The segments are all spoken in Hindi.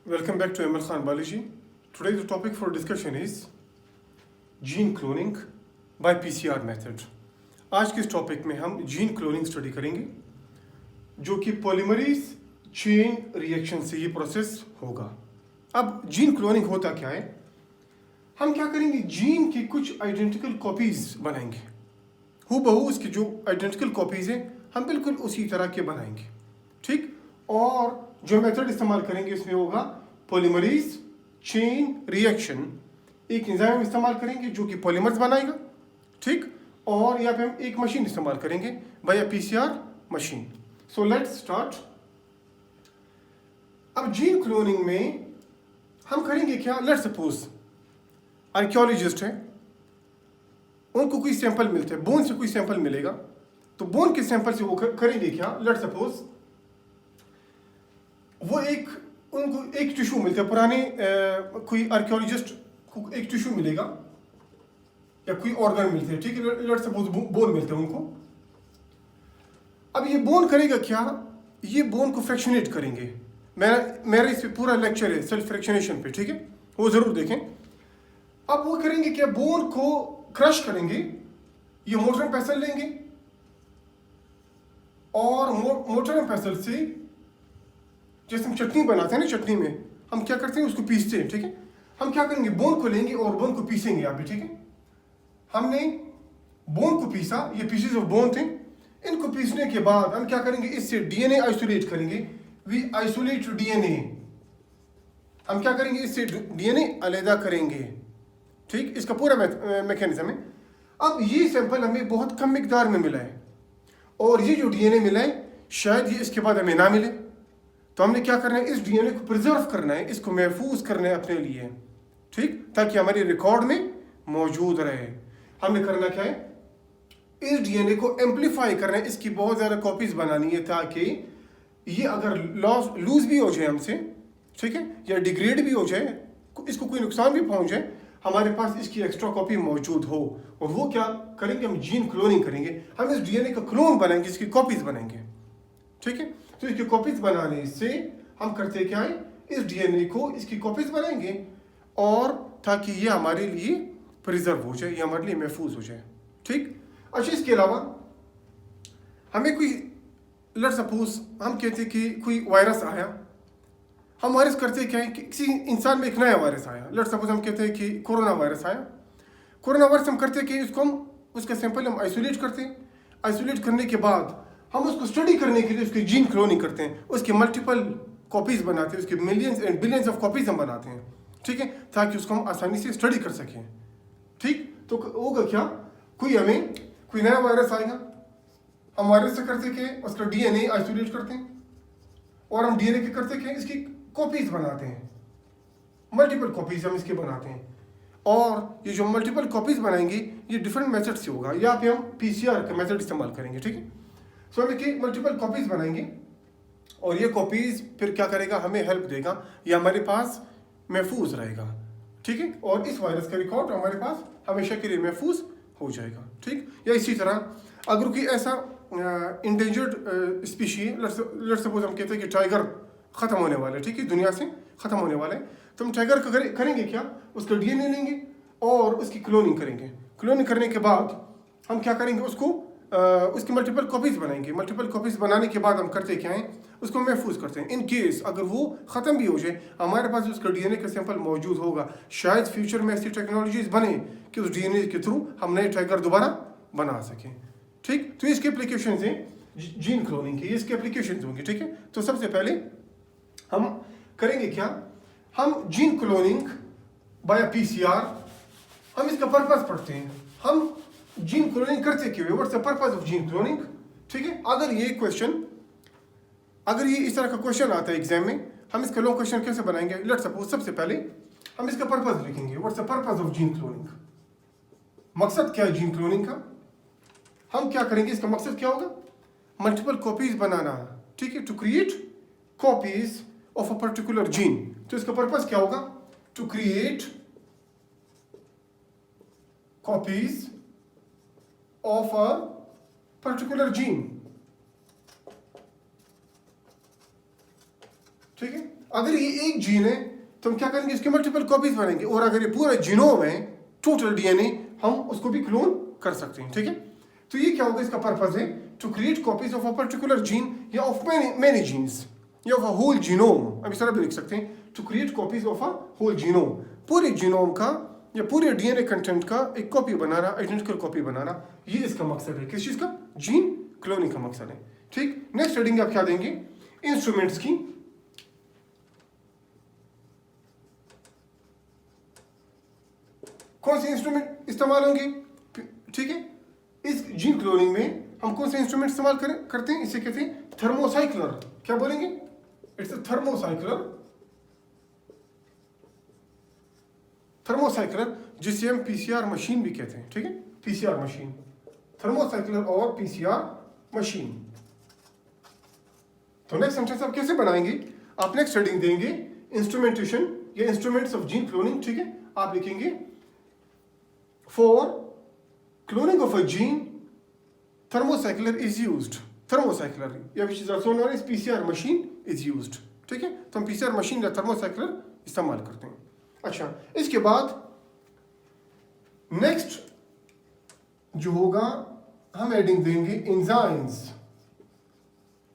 Welcome back to ML Khan Biology. Today the topic for discussion is gene cloning by PCR method. आज के इस टॉपिक में हम जीन क्लोनिंग स्टडी करेंगे जो कि पॉलीमरेज चेन रिएक्शन से ये प्रोसेस होगा। अब जीन क्लोनिंग होता क्या है? हम क्या करेंगे, जीन की कुछ आइडेंटिकल कॉपीज बनाएंगे, हूबहू उसकी जो आइडेंटिकल कॉपीज हैं हम बिल्कुल उसी तरह के बनाएंगे, ठीक। और जो मेथड इस्तेमाल करेंगे इसमें होगा पॉलीमरेज चेन रिएक्शन। एक एंजाइम इस्तेमाल करेंगे जो कि पॉलीमर्स बनाएगा, ठीक। और यहाँ पे हम एक मशीन इस्तेमाल करेंगे by PCR machine. So let's start. अब जीन क्लोनिंग में हम करेंगे क्या, लेट्स सपोज आर्कियोलॉजिस्ट है, उनको कोई सैंपल मिलते हैं, बोन से कोई सैंपल मिलेगा, तो बोन के सैंपल से वो करेंगे क्या, लेट्स सपोज वो उनको एक टिश्यू मिलता है, पुराने कोई आर्कियोलॉजिस्ट को एक टिश्यू मिलेगा या कोई ऑर्गन मिलते हैं, ठीक है, लेट्स सपोज बोन मिलते हैं उनको। अब ये बोन करेगा क्या, ये बोन को फ्रैक्शनेट करेंगे। मेरा इस पे पूरा लेक्चर है सेल्फ फ्रैक्शनेशन पे, ठीक है, वो जरूर देखें। अब वो करेंगे क्या, बोन को क्रश करेंगे, ये मोटर एंड पेसल लेंगे और मोटर एंड पेसल से जैसे हम चटनी बनाते हैं ना, चटनी में हम क्या करते हैं, उसको पीसते हैं, ठीक है। हम क्या करेंगे, बोन को लेंगे और बोन को पीसेंगे यहाँ पे, ठीक है। हमने बोन को पीसा, ये पीसेस ऑफ बोन थे, इनको पीसने के बाद हम क्या करेंगे, इससे डीएनए आइसोलेट करेंगे। वी आइसोलेट डीएनए, हम क्या करेंगे, इससे डीएनए अलग करेंगे, ठीक। इसका पूरा मैकेनिज्म है। अब ये सैंपल हमें बहुत कम मिकदार में मिला है और ये जो डीएनए मिला है शायद ये इसके बाद हमें ना मिले, तो हमने क्या करना है, इस डीएनए को प्रिजर्व करना है, इसको महफूज करना है अपने लिए, ठीक, ताकि हमारे रिकॉर्ड में मौजूद रहे। हमने करना क्या है, इस डीएनए को एम्पलीफाई करना है, इसकी बहुत ज़्यादा कॉपीज बनानी है ताकि ये अगर लूज भी हो जाए हमसे, ठीक है, या डिग्रेड भी हो जाए, इसको कोई नुकसान भी पहुंच जाए, हमारे पास इसकी एक्स्ट्रा कॉपी मौजूद हो। और वो क्या करेंगे, हम जीन क्लोनिंग करेंगे, हम इस डीएनए का क्लोन बनाएंगे, इसकी कॉपीज बनाएंगे, ठीक है। तो इसकी कॉपीज बनाने से हम करते क्या है, इस डीएनए को इसकी कॉपीज बनाएंगे और ताकि ये हमारे लिए प्रिजर्व हो जाए, ये हमारे लिए महफूज हो जाए, ठीक। अच्छा, इसके अलावा हमें कोई, लेट्स सपोज हम कहते हैं कि कोई वायरस आया, हम वायरस करते क्या है कि किसी इंसान में एक नया वायरस आया, लेट्स सपोज हम कहते हैं कि कोरोना वायरस आया। कोरोना वायरस हम करते हैं कि इसको हम उसका सैंपल हम आइसोलेट करते हैं, आइसोलेट करने के बाद हम उसको स्टडी करने के लिए उसकी जीन क्लोनिंग करते हैं, उसके मल्टीपल कॉपीज बनाते हैं, उसके millions and billions of copies हम बनाते हैं, ठीक है, ताकि उसको हम आसानी से स्टडी कर सकें, ठीक। तो होगा क्या, कोई नया वायरस आएगा, हम वायरस से करते क्या, उसका डीएनए आइसोलेट करते हैं और हम डीएनए के करते क्या, इसकी कॉपीज बनाते हैं, मल्टीपल कॉपीज हम इसके बनाते हैं। और ये जो मल्टीपल कॉपीज बनाएंगे ये डिफरेंट मेथड से होगा, यहाँ पे हम पीसीआर का मेथड इस्तेमाल करेंगे, ठीक है। सो हम इसकी मल्टीपल कॉपीज बनाएंगे और ये कॉपीज फिर क्या करेगा, हमें हेल्प देगा, ये हमारे पास महफूज रहेगा, ठीक है। और इस वायरस का रिकॉर्ड हमारे पास हमेशा के लिए महफूज हो जाएगा, ठीक। या इसी तरह अगर कोई ऐसा इंडेंजर्ड स्पीशी, लेट्स सपोज हम कहते हैं कि टाइगर ख़त्म होने वाला है, ठीक है, दुनिया से ख़त्म होने वाला है, तो हम टाइगर का करेंगे क्या, उसका डीएनए लेंगे और उसकी क्लोनिंग करेंगे। क्लोनिंग करने के बाद हम क्या करेंगे, उसकी मल्टीपल कॉपीज बनाएंगे। मल्टीपल कॉपीज बनाने के बाद हम करते क्या हैं, उसको महफूज करते हैं। इन केस अगर वो ख़त्म भी हो जाए, हमारे पास उसका डीएनए का सैंपल मौजूद होगा। शायद फ्यूचर में ऐसी टेक्नोलॉजीज बने कि उस डीएनए के थ्रू हम नए टाइगर दोबारा बना सकें, ठीक। तो इसके एप्लीकेशन हैं जीन क्लोनिंग के, इसके एप्लीकेशन होंगे, ठीक है। तो सबसे पहले हम करेंगे क्या, हम जीन क्लोनिंग बाय पीसीआर, हम इसका पर्पस पढ़ते हैं, हम जीन क्लोनिंग करते क्यों, what's the purpose of gene cloning, ठीक है। अगर ये इस तरह का क्वेश्चन आता है एग्जाम में, हम इसका लॉन्ग क्वेश्चन कैसे बनाएंगे, लेट्स सपोज सबसे पहले हम इसका पर्पस लिखेंगे, what's the purpose of gene cloning, मकसद क्या है जीन क्लोनिंग का। हम क्या करेंगे, इसका मकसद क्या होगा, मल्टीपल कॉपीज बनाना, ठीक है, to create copies of a particular gene. तो इसका पर्पस क्या होगा, to create copies of a particular gene, ठीक है। अगर ये एक जीन है तो हम क्या करेंगे, इसके मल्टीपल कॉपीज बनाएंगे, और अगर ये पूरा जीनोम है, टोटल डीएनए, हम उसको भी क्लोन कर सकते हैं, ठीक है। तो ये क्या होगा, इसका पर्पज है to create copies of a particular gene या ऑफ मेनी जीन्स या ऑफ अ होल जीनोम। अब इस तरह भी लिख सकते हैं, to create copies of a whole genome, पूरे जीनोम का या पूरे डीएनए कंटेंट का एक कॉपी बनाना, आइडेंटिकल कॉपी बनाना, ये इसका मकसद है। किस चीज़ का? जीन क्लोनिंग का मकसद है, ठीक। नेक्स्ट हेडिंग आप क्या देंगे, इंस्ट्रूमेंट्स की। कौन से इंस्ट्रूमेंट इस्तेमाल होंगे, ठीक है। इस जीन क्लोनिंग में हम कौन से इंस्ट्रूमेंट इस्तेमाल करते हैं, इसे कहते हैं थर्मोसाइक्लर। क्या बोलेंगे, इट्स अ थर्मोसाइक्लर, थर्मोसाइक्लर जिसे हम पीसीआर मशीन भी कहते हैं, ठीक है, पीसीआर मशीन, थर्मोसाइक्लर और पीसीआर मशीन। तो नेक्स्ट सेंटेंस आप कैसे बनाएंगे, आप नेक्स्ट हेडिंग देंगे इंस्ट्रूमेंटेशन या इंस्ट्रूमेंट्स ऑफ जीन क्लोनिंग, ठीक है। आप लिखेंगे for cloning of a gene thermocycler is used, thermocycler या which is also known as PCR machine is used, ठीक है। तो हम PCR मशीन या थर्मोसाइक्लर इस्तेमाल करते हैं। अच्छा, इसके बाद नेक्स्ट जो होगा, हम एडिंग देंगे एंजाइम्स।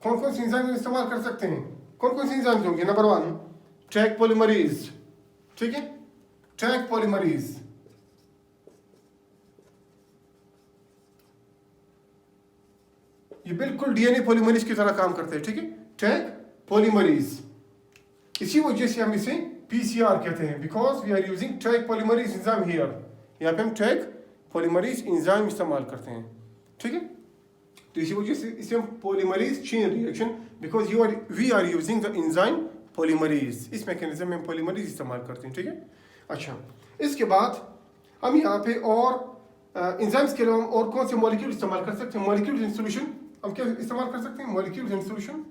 कौन कौन से एंजाइम इस्तेमाल कर सकते हैं, कौन कौन से एंजाइम्स होंगे। नंबर 1 टैग पॉलीमरेज, ठीक है, टैग पॉलीमरेज, ये बिल्कुल डीएनए पॉलीमरेज की तरह काम करते हैं, ठीक है, टैग पॉलीमरेज। इसी वजह से हम इसे पीसीआर कहते हैं, because we are using Taq polymerase enzyme here. यहाँ पे हम टैग पॉलीमरेज एंजाइम इस्तेमाल करते हैं, ठीक है। तो इसी वजह से इसे हम polymerase chain reaction, because we are using the enzyme polymerase, इस मैकेनिज्म में हम पॉलीमरेज इस्तेमाल करते हैं, ठीक है। अच्छा, इसके बाद हम यहाँ पे और एंजाइम्स के अलावा और कौन से मॉलिक्यूल इस्तेमाल कर सकते हैं, मॉलिक्यूल इन सॉल्यूशन। हम क्या इस्तेमाल कर सकते हैं, molecules in solution.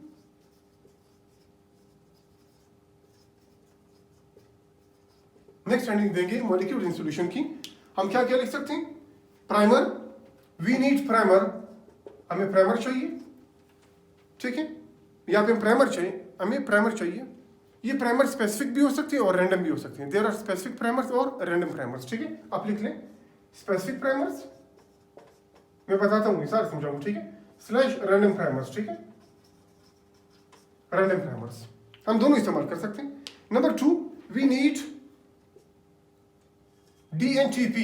Next heading देंगे मॉलिक्यूल्स इन सॉल्यूशन की। हम क्या क्या लिख सकते हैं, प्राइमर, वी नीड प्राइमर, हमें प्राइमर चाहिए, ठीक है। यहाँ पे प्राइमर चाहिए, हमें प्राइमर चाहिए। ये प्राइमर स्पेसिफिक भी हो सकते हैं और रैंडम भी हो सकते हैं। देयर आर स्पेसिफिक प्राइमर्स और रैंडम प्राइमर्स, ठीक है। आप लिख लें स्पेसिफिक प्राइमर्स, मैं बताता हूँ, सारे समझाऊंगा, ठीक है, स्लैश रैंडम प्राइमर्स, ठीक है, रैंडम प्राइमर्स हम दोनों इस्तेमाल कर सकते हैं। Number 2 we need DNTP,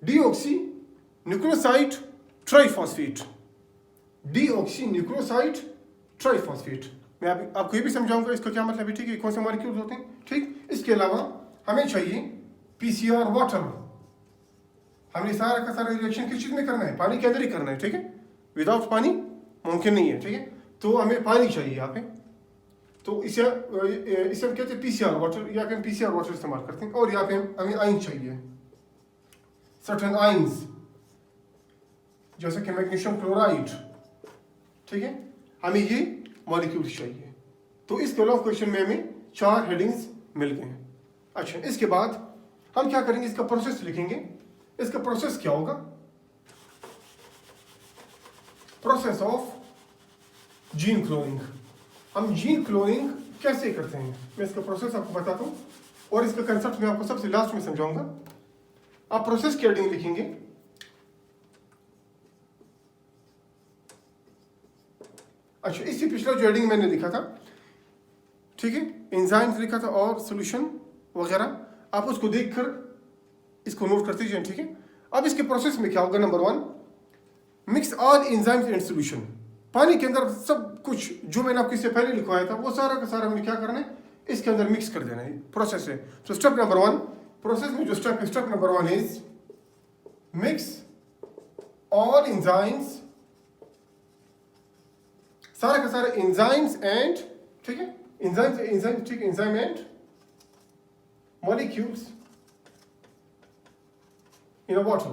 deoxy nucleoside triphosphate, deoxy nucleoside triphosphate. मैं आपको ये भी समझाऊंगा इसका क्या मतलब है, ठीक है, कौन से मॉलिक्यूल्स होते हैं, ठीक। इसके अलावा हमें चाहिए पीसीआर वाटर। हमने सारा का सारा रिएक्शन किस चीज में करना है, पानी के अंदर ही करना है, ठीक है, विदाउट पानी मुमकिन नहीं है, ठीक है। तो हमें पानी चाहिए यहाँ पे, तो इसे हम कहते हैं पीसीआर वाटर, या फिर पीसीआर वाटर इस्तेमाल करते हैं। और यहाँ पे हमें आइन चाहिए, सर्टेन आइंस, जैसे कि मैग्नीशियम क्लोराइड, ठीक है, हमें ये मॉलिक्यूल्स चाहिए। तो इसके अलावा क्वेश्चन में हमें 4 हेडिंग्स मिल गए हैं। अच्छा, इसके बाद हम क्या करेंगे, इसका प्रोसेस लिखेंगे। इसका प्रोसेस क्या होगा, प्रोसेस ऑफ जीन क्लोनिंग। हम जीन क्लोनिंग कैसे करते हैं, मैं इसका प्रोसेस आपको बताता हूं, और इसका कंसेप्ट मैं आपको सबसे लास्ट में समझाऊंगा। आप प्रोसेस की हेडिंग लिखेंगे, अच्छा, इससे पिछला जो हेडिंग मैंने लिखा था, ठीक है, एंजाइम्स लिखा था और सॉल्यूशन वगैरह, आप उसको देखकर इसको नोट करते जाएं, ठीक है। अब इसके प्रोसेस में क्या होगा, number 1 mix all enzymes in solution. पानी के अंदर सब कुछ जो मैंने आपको इससे पहले लिखवाया था वो सारा का सारा हमने क्या करना है, इसके अंदर मिक्स कर देना है, प्रोसेस है। तो स्टेप नंबर 1, प्रोसेस में जो स्टेप है, step number 1 is mix all enzymes, सारा का सारा एंजाइम्स एंड, ठीक है, एंजाइम, ठीक है, enzyme and molecules in a water,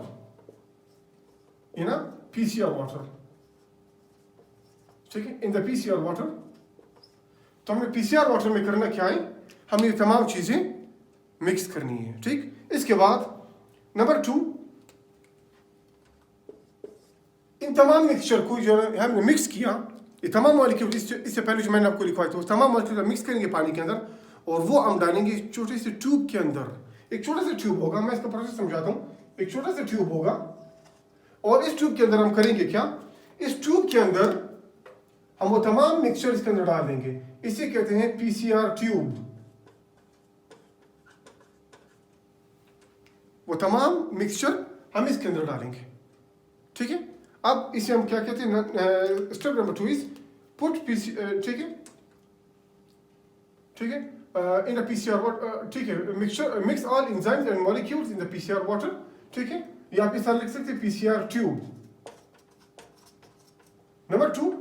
in a PCR water, ठीक है, in the PCR water। तो हमें PCR वाटर में करना क्या है, हमें ये तमाम चीजें मिक्स करनी है, ठीक। इसके बाद नंबर 2, इन तमाम मिक्सचर को जो हमने मिक्स किया, ये तमाम मॉलिक्यूल इससे पहले जो मैंने आपको लिखवाए थे, वो तमाम मॉलिक्यूल मिक्स करेंगे पानी के अंदर और वो हम डालेंगे छोटे से ट्यूब के अंदर। एक छोटा सा ट्यूब होगा, मैं इसका प्रोसेस समझाता हूँ। एक छोटा सा ट्यूब होगा और इस ट्यूब के अंदर हम करेंगे क्या, इस ट्यूब के अंदर हम वो तमाम मिक्सचर इसके अंदर डाल देंगे। इसे कहते हैं पीसीआर ट्यूब। वो तमाम मिक्सचर हम इसके अंदर डालेंगे, ठीक है। अब इसे हम क्या कहते हैं, step number 2 is put PC, ठीक है, ठीक है, इन द पीसीआर वाटर, ठीक है, mixture mix all enzymes and molecules in the PCR water, ठीक है। ये आप इस तरह लिख सकते हैं PCR tube. Number 2,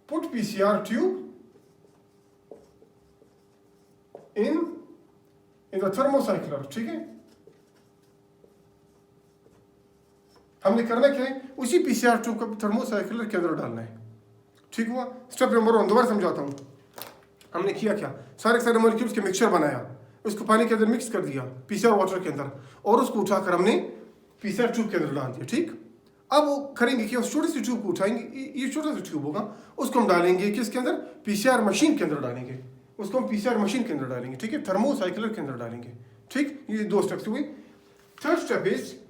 put PCR tube in the thermocycler, ठीक है। हमने करना क्या है, उसी पीसीआर ट्यूब को थर्मोसाइक्लर के अंदर डालना है, ठीक हुआ। स्टेप नंबर 1 दोबारा समझाता हूँ। हमने किया क्या, सारे सारे मॉलिक्यूल्स के मिक्सचर बनाया, उसको पानी के अंदर मिक्स कर दिया पीसीआर वाटर के अंदर, और उसको उठाकर हमने पीसीआर ट्यूब के अंदर डाल दिया, ठीक। अब वो करेंगे कि उस छोटे से ट्यूब को उठाएंगे, ये छोटा सा ट्यूब होगा, उसको हम डालेंगे किसके अंदर, पीसीआर मशीन के अंदर डालेंगे। उसको हम पीसीआर मशीन के अंदर डालेंगे, ठीक है, थर्मोसाइक्लर के अंदर डालेंगे, ठीक। ये 2 स्टेप्स हुए। थर्ड स्टेप इज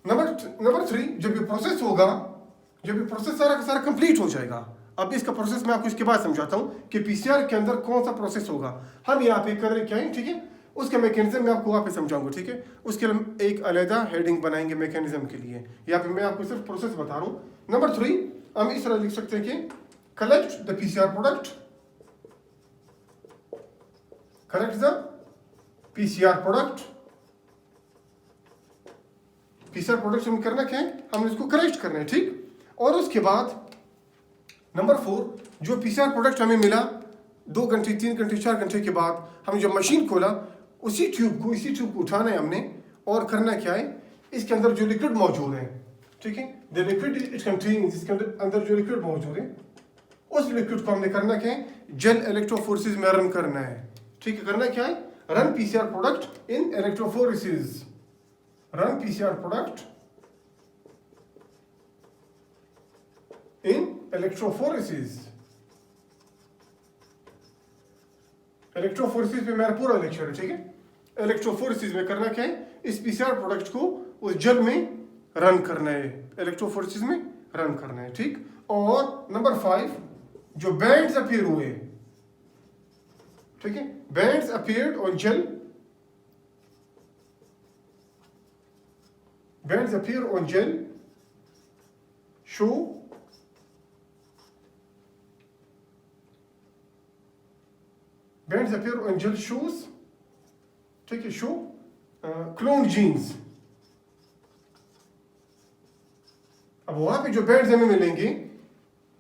नंबर 3, जब ये प्रोसेस होगा, जब ये प्रोसेस सारा का सारा कंप्लीट हो जाएगा। अब इसका प्रोसेस मैं आपको इसके बाद समझाता हूँ कि पीसीआर के अंदर कौन सा प्रोसेस होगा। हम यहाँ पे कर रहे क्या है, ठीक है, उसका मैकेनिज्म मैं आपको वहाँ पे समझाऊंगा, ठीक है। उसके लिए हम एक अलग हेडिंग बनाएंगे मैकेनिज्म के लिए। यहाँ पे मैं आपको सिर्फ प्रोसेस बता रहा हूँ। नंबर 3 हम इस तरह लिख सकते हैं कि collect the PCR product, collect the PCR product. PCR product हम करना क्या है, हम इसको कलेक्ट करना है, ठीक। और उसके बाद नंबर 4, जो पीसीआर प्रोडक्ट हमें मिला 2 घंटे 3 घंटे 4 घंटे के बाद, हमने जब मशीन खोला, इसी ट्यूब को उठाना है हमने, और करना क्या है, इसके अंदर जो लिक्विड मौजूद है, ठीक है, द लिक्विड इट कंटेन्स, इसके अंदर जो लिक्विड मौजूद है, उस लिक्विड को हमने करना क्या है, जेल इलेक्ट्रोफोरेसिस में रन करना है, ठीक है। करना क्या है, run PCR product in electrophoresis, run PCR product in electrophoresis। Electrophoresis में मेरा पूरा लेक्चर है, ठीक है। इलेक्ट्रोफोरेसिस में करना क्या है, इस पीसीआर प्रोडक्ट को उस जेल में रन करना है, इलेक्ट्रोफोरेसिस में रन करना है, ठीक। और नंबर 5, जो बैंड्स अपीयर हुए, ठीक है, bands appeared on gel, bands appear on gel show bands appear on gel shows, ठीक है, show clone genes। अब वहां पे जो बैंड्स हमें मिलेंगे,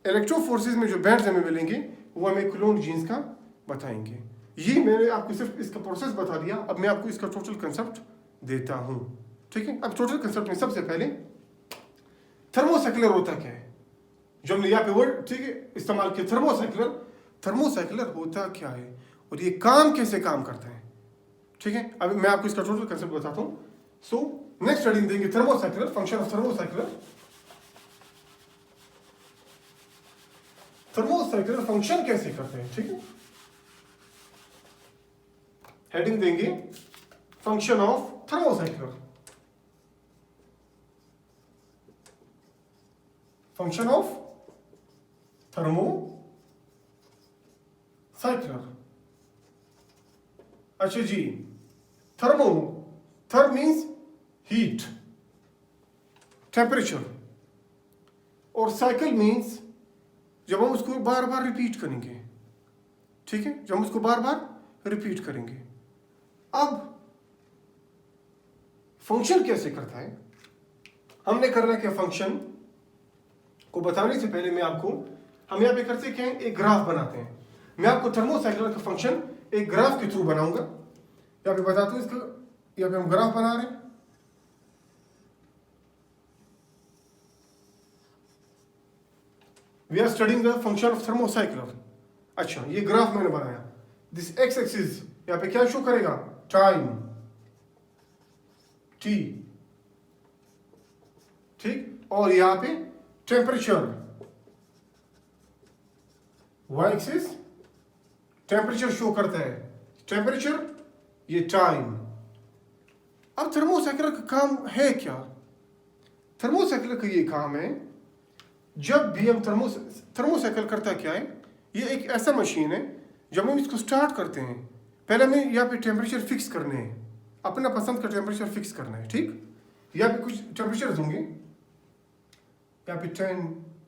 इलेक्ट्रोफोरेसिस में जो बैंड्स हमें मिलेंगे, वो हमें क्लोन जीन्स का बताएंगे। ये मैंने आपको सिर्फ इसका प्रोसेस बता दिया। अब मैं आपको इसका टोटल कंसेप्ट देता हूं, ठीक है। अब टोटल कंसेप्ट में सबसे पहले थर्मोसाइक्लर होता क्या है, जो हमने यहाँ पे वर्ड, ठीक है, इस्तेमाल किया, थर्मोसाइक्लर। थर्मोसाइक्लर होता क्या है और ये काम कैसे काम करता है, ठीक है। अब मैं आपको इसका टोटल कंसेप्ट बताता हूँ। सो नेक्स्ट स्टडी देंगे thermocycler, function of thermocycler. Thermocycler function कैसे करते हैं, ठीक है। हेडिंग देंगे function of thermocycler, function of thermocycler. अच्छा जी, thermo, therm means heat, temperature, और साइकिल मीन्स जब हम उसको बार बार रिपीट करेंगे, ठीक है, जब हम उसको बार बार रिपीट करेंगे। अब फंक्शन कैसे करता है, हमने करना क्या, फंक्शन को बताने से पहले मैं आपको, हम यहाँ पे करते क्या है, एक ग्राफ बनाते हैं। मैं आपको थर्मोसाइक्लर का फंक्शन एक ग्राफ के थ्रू बनाऊंगा। यहाँ पे बताता हूँ इसका, यहाँ पे हम ग्राफ बना रहे हैं। We are studying the function of thermocycler. अच्छा, ये ग्राफ मैंने बनाया। दिस एक्स एक्सिस यहाँ पे क्या शो करेगा, टाइम, टी, ठीक, और यहाँ पे temperature, Y axis temperature show करता है, टेम्परेचर ये टाइम। अब थर्मोसाइकिल का काम है क्या? थर्मोसाइकिल का ये काम है, जब भी हम थर्मोसाइकिल करता क्या है, ये एक ऐसा मशीन है जब हम इसको स्टार्ट करते हैं, पहले हमें यहाँ पे टेम्परेचर फिक्स करने हैं, अपना पसंद का टेम्परेचर फिक्स करना है, ठीक। यहाँ पे कुछ टेम्परेचर होंगे, यहाँ पे 10,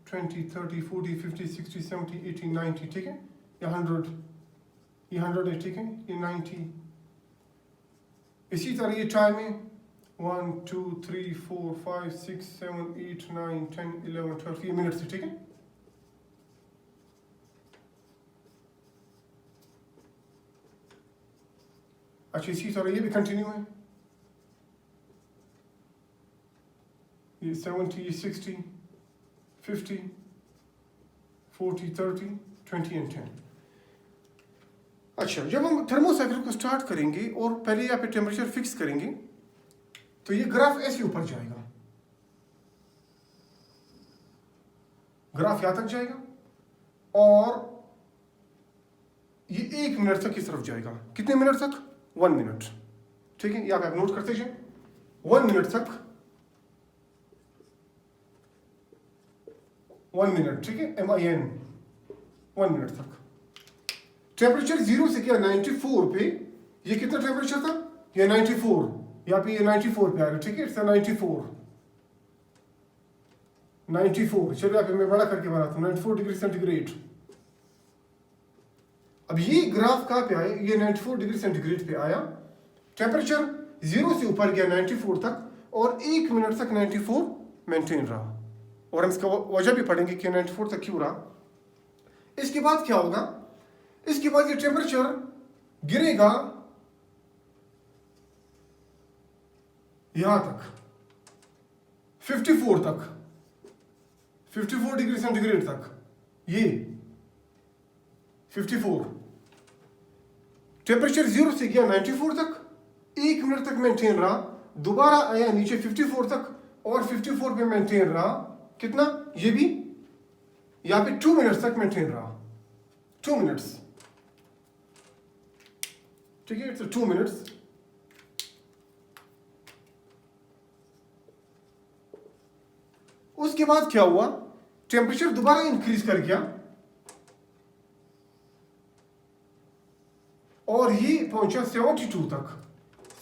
20, 30, 40, 50, 60, 70, 80, 90, ठीक है, या 100, ये 100 है, ठीक है, ये 90। इसी तरह ये टाइम है 1, 2, 3, 4, 5, 6, 7, 8, 9, 10, 11, 12, ये मिनट से, ठीक है। अच्छा, इसी तरह ये भी कंटिन्यू है, ये 70, ये 60, 50, 40, 30, 20 एंड 10। अच्छा, जब हम थर्मोसाइकिल को स्टार्ट करेंगे और पहले यहाँ पे टेम्परेचर फिक्स करेंगे, तो ये ग्राफ ऐसे ऊपर जाएगा, ग्राफ यहां तक जाएगा और ये 1 मिनट तक इस तरफ जाएगा। कितने मिनट तक? 1 मिनट, ठीक है, यहाँ पे आप नोट करते जाए, 1 मिनट तक, 1 मिनट, ठीक है, MIN, 1 मिनट तक। टेम्परेचर 0 से क्या 94 पे, ये कितना टेम्परेचर था? ये 94, यहाँ पे ये 94 पे आएगा, ठीक है, इट्स 94, 94। चलो यहाँ पे मैं बड़ा करके बनाता हूँ, 94 डिग्री सेंटीग्रेड। अब ये ग्राफ कहाँ पे आया? ये 94 डिग्री सेंटीग्रेड पे आया, टेम्परेचर 0 से ऊपर गया 94 तक और 1 मिनट तक 94 मेंटेन रहा। और हम इसका वजह भी पढ़ेंगे कि 94 तक क्यों रहा। इसके बाद क्या होगा? इसके बाद ये टेम्परेचर गिरेगा यहां तक, 54 तक, 54 डिग्री सेंटीग्रेड तक, ये 54। टेम्परेचर 0 से गया 94 तक, 1 मिनट तक मेंटेन रहा, दोबारा आया नीचे 54 तक और 54 पे मेंटेन रहा। कितना? ये भी यहां पे 2 मिनट्स तक मेंटेन रहा, 2 मिनट्स, ठीक है, इट्स 2 मिनट्स। उसके बाद क्या हुआ? टेम्परेचर दोबारा इंक्रीज कर गया और ये पहुंचा 72 तक,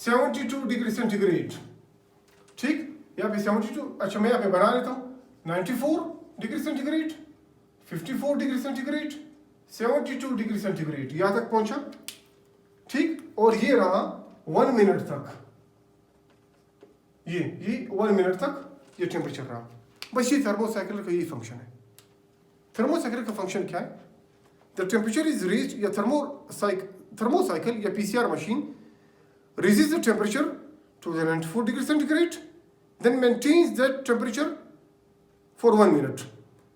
72 डिग्री सेंटीग्रेड, ठीक। यहां पे 72, अच्छा मैं यहां पे बना लेता हूं, 94 degree centigrade, 54 degree centigrade, 72 degree centigrade, यहां तक पहुंचा, ठीक। और ये रहा 1 मिनट तक, ये 1 मिनट तक ये टेम्परेचर रहा। बस ये थर्मोसाइकिल का यही फंक्शन है। थर्मोसाइकिल का फंक्शन क्या है? द टेम्परेचर इज रेज्ड, या थर्मोसाइकिल या PCR machine raises the temperature to the 94 degree centigrade, then maintains that temperature for 1 minute.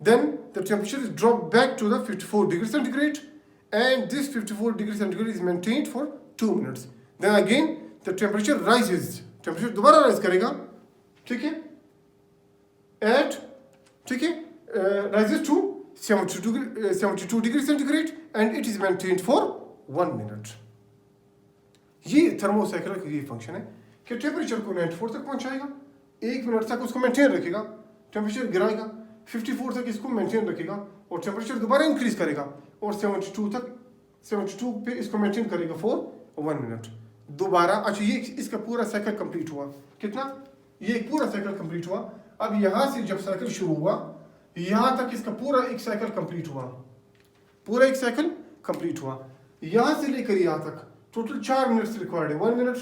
Then the temperature is dropped back to the 54 degree centigrade, and this 54 degree centigrade is maintained for 2 minutes. Then again the temperature rises, temperature दोबारा राइज करेगा, ठीक है, at, ठीक है, rises to 72 degree centigrade and it is maintained for 1 minute. ये थर्मोसाइकिल का ये फंक्शन है कि टेम्परेचर को 94 तक पहुंचाएगा, 1 मिनट तक उसको मेंटेन रखेगा, टेम्परेचर गिराएगा, 54 तक इसको मेंटेन रखेगा और टेम्परेचर दोबारा इंक्रीज करेगा और 72 पे इसको मेंटेन करेगा फॉर 1 मिनट दोबारा। अच्छा, ये इसका पूरा साइकिल कंप्लीट हुआ। कितना? ये एक पूरा साइकिल कंप्लीट हुआ। अब यहाँ से जब साइकिल शुरू हुआ यहाँ तक इसका पूरा एक साइकिल कंप्लीट हुआ, पूरा एक साइकिल कंप्लीट हुआ। यहाँ से लेकर यहाँ तक टोटल 4 मिनट्स रिक्वायर्ड है, 1 minute,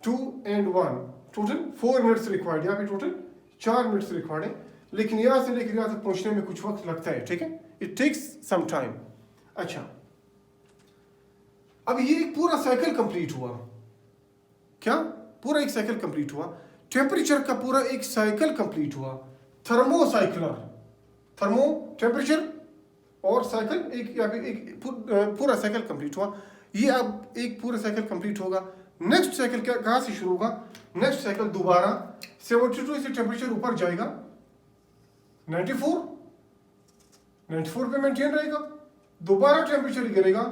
2 and 1, total 4 minutes required. यहाँ पे टोटल 4 मिनट्स रिक्वायर्ड है, लेकिन यहाँ से लेकर यहाँ तक पहुँचने में कुछ वक्त लगता है, ठीक है, इट टेक्स सम टाइम। अच्छा, अब ये एक पूरा साइकिल कंप्लीट हुआ। क्या? पूरा एक साइकिल कंप्लीट हुआ, टेम्परेचर का पूरा एक साइकिल कंप्लीट हुआ। थर्मोसाइक्लर, थर्मो टेम्परेचर और साइकिल, एक यहाँ पे एक पूरा साइकिल कंप्लीट हुआ। ये अब एक पूरा साइकिल कंप्लीट होगा। नेक्स्ट साइकिल क्या कहाँ से शुरू होगा? नेक्स्ट साइकिल दोबारा 72 से टेम्परेचर ऊपर जाएगा 94 पे मेंटेन रहेगा, दोबारा टेम्परेचर गिरेगा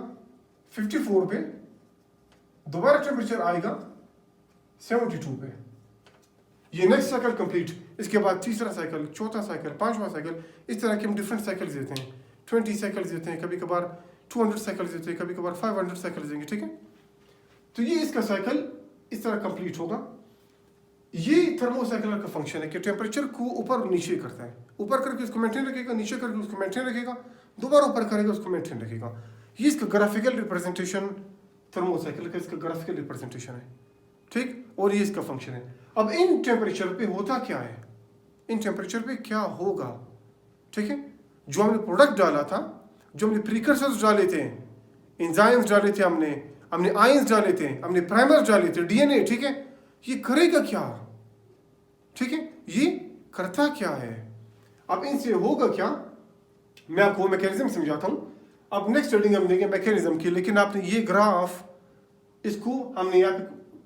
54 पे, दोबारा टेम्परेचर आएगा 72 पे। ये नेक्स्ट साइकिल कंप्लीट, इसके बाद तीसरा साइकिल, चौथा साइकिल, पांचवा साइकिल, इस तरह के हम डिफरेंट साइकिल्स देते हैं। 20 साइकिल्स देते हैं, कभी कभार 200 साइकिल्स देते हैं, कभी कभार 500 साइकिल्स देंगे, ठीक है। तो ये इसका साइकिल इस तरह कंप्लीट होगा। ये थर्मोसाइकिलर का फंक्शन है कि टेम्परेचर को ऊपर और नीचे करता है, ऊपर करके उसको मेंटेन रखेगा, नीचे करके उसको मेंटेन रखेगा, दोबारा ऊपर करेगा उसको मेंटेन रखेगा। ये इसका ग्राफिकल रिप्रेजेंटेशन थर्मोसाइकिल का, इसका ग्राफिकल रिप्रेजेंटेशन है, ठीक। और ये इसका फंक्शन है। अब इन टेम्परेचर पे होता क्या है, इन टेम्परेचर पे क्या होगा, ठीक है। जो हमने प्रोडक्ट डाला था, जो हमने प्रीकर्सर्स डाले थे, एंजाइम्स डाले थे, हमने आयंस डाले थे, हमने प्राइमर्स डाले थे, डीएनए, ठीक है। ये करेगा क्या, ठीक है, ये करता क्या है। अब इनसे होगा क्या, मैं आपको मैकेनिज्म समझाता हूं। अब नेक्स्ट रीडिंग हम देंगे मैकेनिज्म की, लेकिन आपने ये ग्राफ, इसको हमने यहाँ पे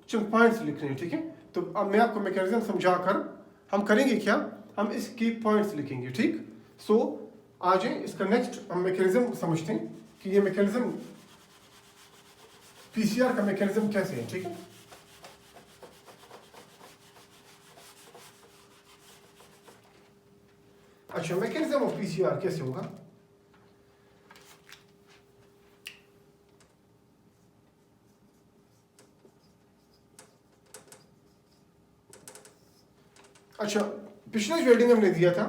चंद पॉइंट्स लिखने हैं, ठीक है। तो अब मैं आपको मैकेनिज्म समझाकर हम करेंगे क्या, हम इसके पॉइंट्स लिखेंगे, ठीक। सो आ जाए, इसका नेक्स्ट हम मैकेनिज्म समझते हैं कि ये मैकेनिज्म पीसीआर का मैकेनिज्म कैसे है, ठीक है। अच्छा, मैकेनिज्म ऑफ पीसीआर कैसे होगा। अच्छा, पिछले रीडिंग हमने दिया था,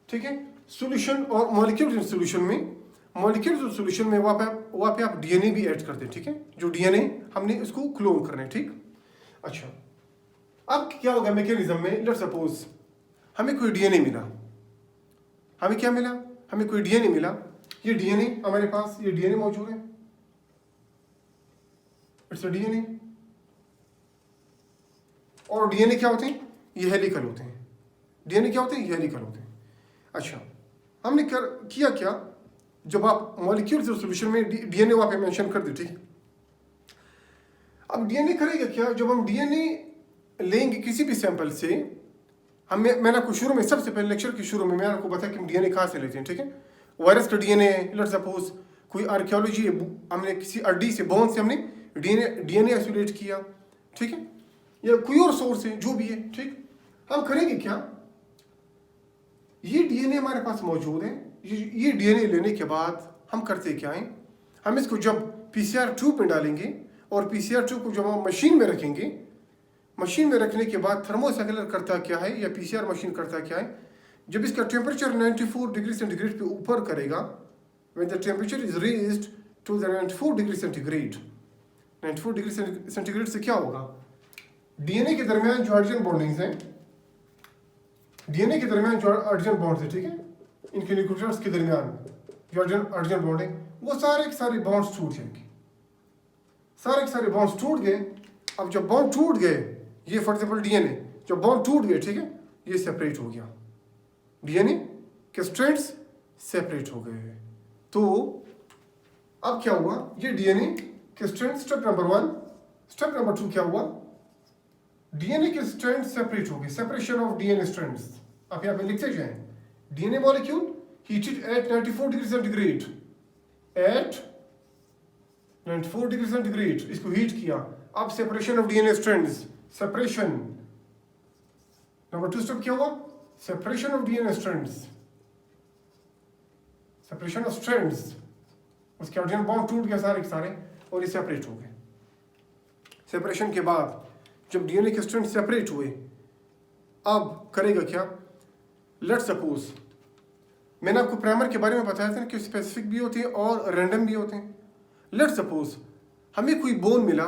ठीक है, सॉल्यूशन और मॉलिक्यूल सॉल्यूशन में, मॉलिक्यूल सॉल्यूशन में वहाँ पे आप डीएनए भी ऐड करते हैं, ठीक है। जो डीएनए हमने उसको क्लोन करना है, ठीक। अच्छा, अब क्या होगा मैकेनिज्म में, लेट्स सपोज हमें कोई डीएनए मिला, हमें क्या मिला, हमें कोई डीएनए मिला। ये डीएनए हमारे पास, ये डीएनए मौजूद है, इट्स अ डीएनए। और डीएनए क्या होते हैं, ये हेलिकल होते हैं। डीएनए क्या होते हैं, ये हेलिकल होते हैं। अच्छा, हमने किया क्या, जब आप मॉलिक्यूल सॉल्यूशन में डीएनए वहां पे मेंशन कर देते, अब डीएनए करेगा क्या, जब हम डीएनए लेंगे किसी भी सैंपल से, मैंने आपको शुरू में, सबसे पहले लेक्चर के शुरू में मैंने आपको बताया कि हम डीएनए कहाँ से लेते हैं, ठीक है। वायरस का डीएनए, लेट्स सपोज कोई आर्कियोलॉजी, हमने किसी हड्डी से, बोन से हमने डीएनए आइसोलेट किया, ठीक है, या कोई और सोर्स है, जो भी है, ठीक। हम करेंगे क्या, ये डीएनए हमारे पास मौजूद है, ये डीएनए लेने के बाद हम करते क्या है, हम इसको जब पीसीआर ट्यूब में डालेंगे और पीसीआर ट्यूब को जब हम मशीन में रखेंगे, मशीन में रखने के बाद थर्मोसाइकिलर करता क्या है, या पीसीआर मशीन करता क्या है, जब इसका टेम्परेचर 94 डिग्री सेंटीग्रेड पे ऊपर करेगा, when the temperature is raised to the 94 degree centigrade, 94 degree centigrade से क्या होगा, डीएनए के दरमियान जो हाइड्रोजन बॉन्डिंग्स हैं, डीएनए के दरमियान जो हाइड्रोजन बॉन्ड्स हैं, ठीक है, इनके न्यूक्लियोटाइड्स के दरमियान जो हाइड्रोजन बॉन्ड है, वो सारे के सारे बॉन्ड्स टूट जाएंगे, सारे के सारे बॉन्ड्स टूट गए। अब जब बॉन्ड टूट गए, ये फॉर एग्जाम्पल डीएनए, जब बॉन्ड टूट गए, ठीक है, ये सेपरेट हो गया, डीएनए के स्ट्रैंड्स सेपरेट हो गए। तो अब क्या हुआ, ये डीएनए के strand, step number 1, step number 2 क्या हुआ, डीएनए के स्ट्रैंड सेपरेट हो गए, सेपरेशन ऑफ डीएनए स्ट्रैंड्स। आप यहाँ पे लिखते जाएं, DNA molecule heated at 94 degree centigrade, at 94 degree centigrade, इसको हीट किया। अब separation of DNA strands, separation. Number 2 step क्या हुआ, separation of DNA strands, separation of strands, उसके हाइड्रोजन बॉन्ड टूट गया सारे के सारे और ये सेपरेट हो गए। सेपरेशन के बाद जब डीएनए के स्ट्रैंड सेपरेट हुए, अब करेगा क्या, लेट्स सपोज मैंने आपको प्राइमर के बारे में बताया था कि स्पेसिफिक भी होते हैं और रैंडम भी होते हैं। लेट्स सपोज हमें कोई बोन मिला,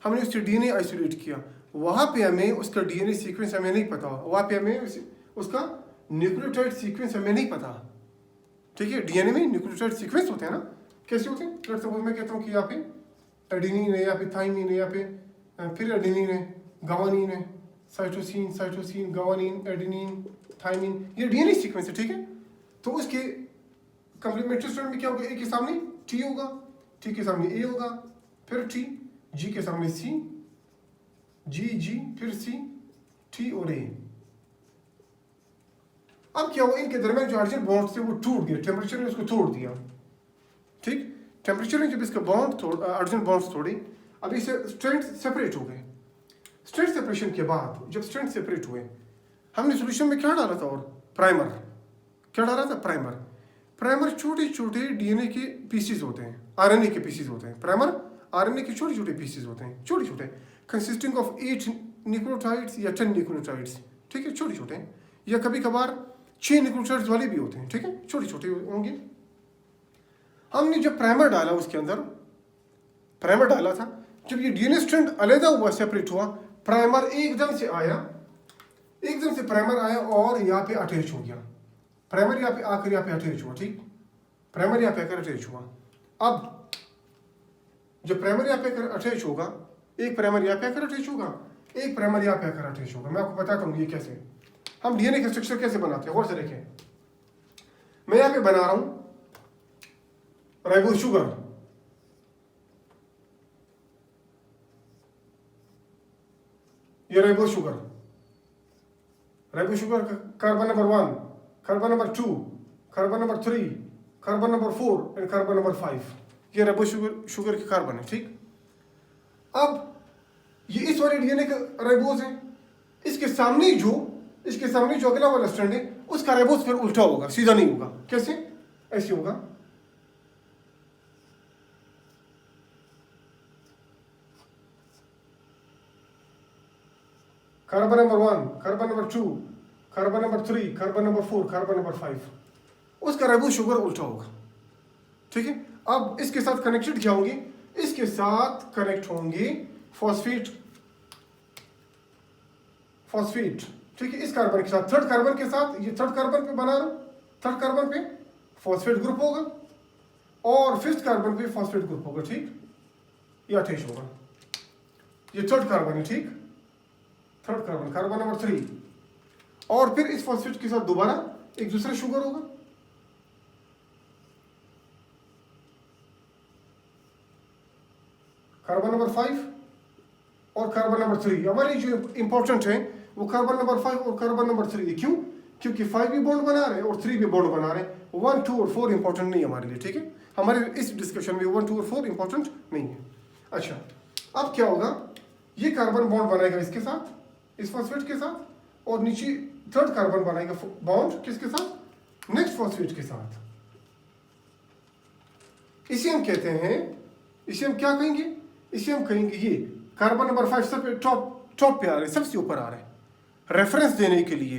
हमने उससे डीएनए आइसोलेट किया, वहाँ पे हमें उसका डीएनए सीक्वेंस हमें नहीं पता, वहाँ पे हमें उसका न्यूक्लियोटाइड सीक्वेंस हमें नहीं पता, ठीक है। डीएनए में न्यूक्लियोटाइड सीक्वेंस होते हैं ना, कैसे होते हैं, लेट्स सपोज मैं कहता हूँ कि यहाँ पे एडेनिन है, यहाँ पे थाइमिन है, यहाँ पे फिर एडेनिन है, गावानिन है, साइटोसिन, साइटोसिन, गावानिन, एडेनिन, थाइमिन, ये डीएनए सीक्वेंस है, ठीक है। तो उसके कम्प्लीमेंट्री स्ट्रैंड में क्या होगा, ए के सामने टी होगा, टी के सामने ए होगा, फिर टी, जी के सामने सी, जी जी, फिर सी, टी और ए। अब क्या हुआ, इनके दरमियान जो हाइड्रोजन बॉन्ड थे वो टूट गए, टेम्परेचर ने उसको तोड़ दिया। ठीक, टेम्परेचर ने जब इसका बॉन्ड हाइड्रोजन बॉन्ड्स तोड़े, अब इसे स्ट्रेंथ सेपरेट हो गए। स्ट्रेंथ सेपरेशन के बाद जब स्ट्रेंथ सेपरेट हुए, हमने सोल्यूशन में क्या डाला था, और प्राइमर क्या डाला था, प्राइमर। प्राइमर छोटे छोटे डीएनए के पीसेस होते हैं, आरएनए के पीसेस होते हैं। प्राइमर आरएनए के छोटे छोटे पीसेस होते हैं, छोटे छोटे, कंसिस्टिंग ऑफ 8 न्यूक्लियोटाइड्स या 10 न्यूक्लियोटाइड्स। ठीक है, छोटे छोटे, या कभी कभार 6 न्यूक्लियोटाइड्स वाले भी होते हैं। ठीक है, छोटे छोटे होंगे। हमने जब प्राइमर डाला, उसके अंदर प्राइमर डाला था, जब ये डीएनए स्ट्रैंड अलग हुआ, सेपरेट हुआ, प्राइमर एकदम से आया, एकदम से प्राइमर आया और यहाँ पे अटैच हो गया। प्राइमर यहाँ पे आकर यहाँ पे अटैच हुआ। ठीक, प्राइमर यहाँ पे आकर अटैच हुआ। अब जब प्राइमर यहाँ पे आकर अटैच होगा, एक प्राइमर यहाँ पे आकर अटैच होगा, एक प्राइमर यहाँ पे आकर अटैच होगा। मैं आपको बताता हूँ ये कैसे, हम डीएनए का स्ट्रक्चर कैसे बनाते हैं। और से देखें, मैं यहाँ पे बना रहा हूँ राइबोज शुगर, ये राइबोज शुगर, राइबोज शुगर का carbon number 1, carbon number 2, carbon number 3, carbon number 4 and carbon number 5, ये राइबोज शुगर के कार्बन है। ठीक, अब ये इस वाले डीएनए का राइबोज है, इसके सामने जो अगला वाला स्ट्रैंड है, उसका राइबोज फिर उल्टा होगा, सीधा नहीं होगा। कैसे, ऐसे होगा, carbon number 1, carbon number 2, carbon number 3, carbon number 4, carbon number 5, उसका राइबोज शुगर उल्टा होगा। ठीक है, अब इसके साथ कनेक्टेड क्या होंगे, इसके साथ कनेक्ट होंगे फॉस्फेट, फॉस्फेट। ठीक है, इस कार्बन के साथ, थर्ड कार्बन के साथ, ये थर्ड कार्बन पे बना रहा हूं, थर्ड कार्बन पे फॉस्फेट ग्रुप होगा और फिफ्थ कार्बन पे फॉस्फेट ग्रुप होगा। ठीक, ये अटैच होगा, ये थर्ड कार्बन है। ठीक, थर्ड कार्बन, कार्बन नंबर 3, और फिर इस फॉस्फेट के साथ दोबारा एक दूसरा शुगर होगा, कार्बन नंबर 5 और कार्बन नंबर 3। हमारे जो इंपॉर्टेंट है वो कार्बन नंबर 5 और कार्बन नंबर 3 है। क्यों, क्योंकि 5 भी बॉन्ड बना रहे हैं और 3 भी बॉन्ड बना रहे हैं। 1, 2 और 4 इंपॉर्टेंट नहीं है हमारे लिए। ठीक है, हमारे इस डिस्कशन में 1, 2 और 4 इंपॉर्टेंट नहीं है। अच्छा, अब क्या होगा, ये कार्बन बॉन्ड बनाएगा इसके साथ, इस फॉस्फेट के साथ, और नीचे थर्ड कार्बन बनाएगा बॉन्ड किसके साथ, नेक्स्ट फॉस्फेट के साथ। इसे हम कहते हैं, इसे हम क्या कहेंगे, इसे हम कहेंगे ये कार्बन नंबर 5 सब टॉप पे आ रहे, सबसे ऊपर आ रहे। रेफरेंस देने के लिए,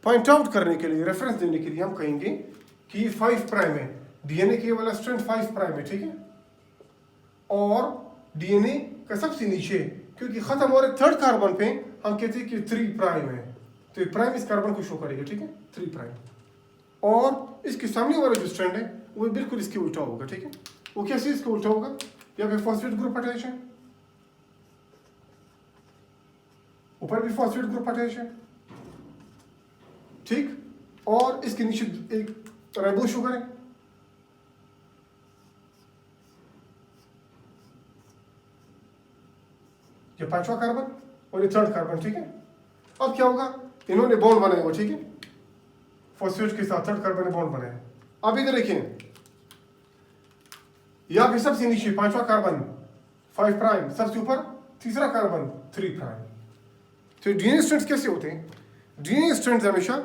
पॉइंट आउट करने के लिए, रेफरेंस देने के लिए हम कहेंगे कि ये 5 प्राइम है, डीएनए के वाला स्ट्रैंड 5 प्राइम है। ठीक है, और डीएनए का सबसे नीचे, क्योंकि खत्म हो रहे थर्ड कार्बन पे, हम कहते हैं कि 3 प्राइम है, तो ये प्राइम इस कार्बन को शो करेगा। ठीक है, 3 प्राइम, और इसके सामने वाला जो स्ट्रैंड है वो बिल्कुल इसके उल्टा होगा। ठीक है, वो कैसे इसके उल्टा होगा, या फिर फॉस्फेट ग्रुप अटैच है, ऊपर भी फॉस्फेट ग्रुप अटैच है। ठीक, और इसके नीचे एक राइबोज शुगर है, ये 5वां कार्बन और ये थर्ड कार्बन। ठीक है, अब क्या होगा, इन्होंने बॉन्ड बनाया हुआ। ठीक है, फॉस्फेट के साथ थर्ड कार्बन ने बॉन्ड बनाया। अब इधर देखिए, यहाँ पे सबसे नीचे 5वां कार्बन 5 प्राइम, सबसे ऊपर तीसरा कार्बन 3 प्राइम। तो डीएनए स्ट्रैंड्स कैसे होते हैं, डीएनए स्ट्रैंड्स हमेशा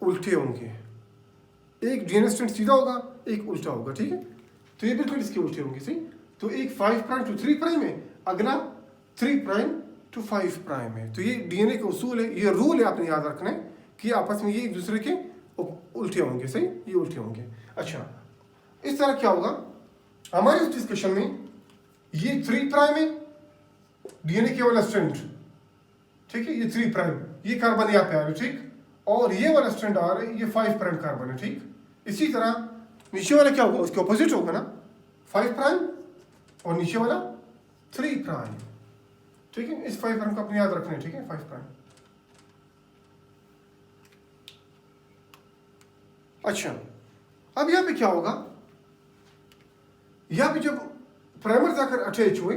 उल्टे होंगे, एक डीएनए स्ट्रैंड सीधा होगा, एक उल्टा होगा। ठीक है, तो ये बिल्कुल इसके उल्टे होंगे। सही, तो एक 5 प्राइम टू 3 प्राइम है, अगला 3 प्राइम टू 5 प्राइम है। तो ये डीएनए का उसूल है, ये रूल है, आपने याद रखना है कि आपस में ये एक दूसरे के उल्टे होंगे। सही, ये उल्टे होंगे। अच्छा, इस तरह क्या होगा, हमारे इस डिस्कशन में ये 3 प्राइम है, डीएनए के वाला स्ट्रैंड। ठीक है, ये 3 प्राइम, ये कार्बन यहाँ पे आ रहा है। ठीक, और ये वाला स्ट्रैंड आ रहा है, ये 5 प्राइम कार्बन है। ठीक, इसी तरह नीचे वाला क्या होगा, उसके ऑपोजिट होगा ना, 5 प्राइम और नीचे वाला 3 प्राइम। ठीक है, इस 5 प्राइम को अपने याद रखना है। ठीक है, 5 प्राइम। अच्छा, अब यहाँ पे क्या होगा, यहाँ पे जब प्राइमर जाकर अटैच हुए,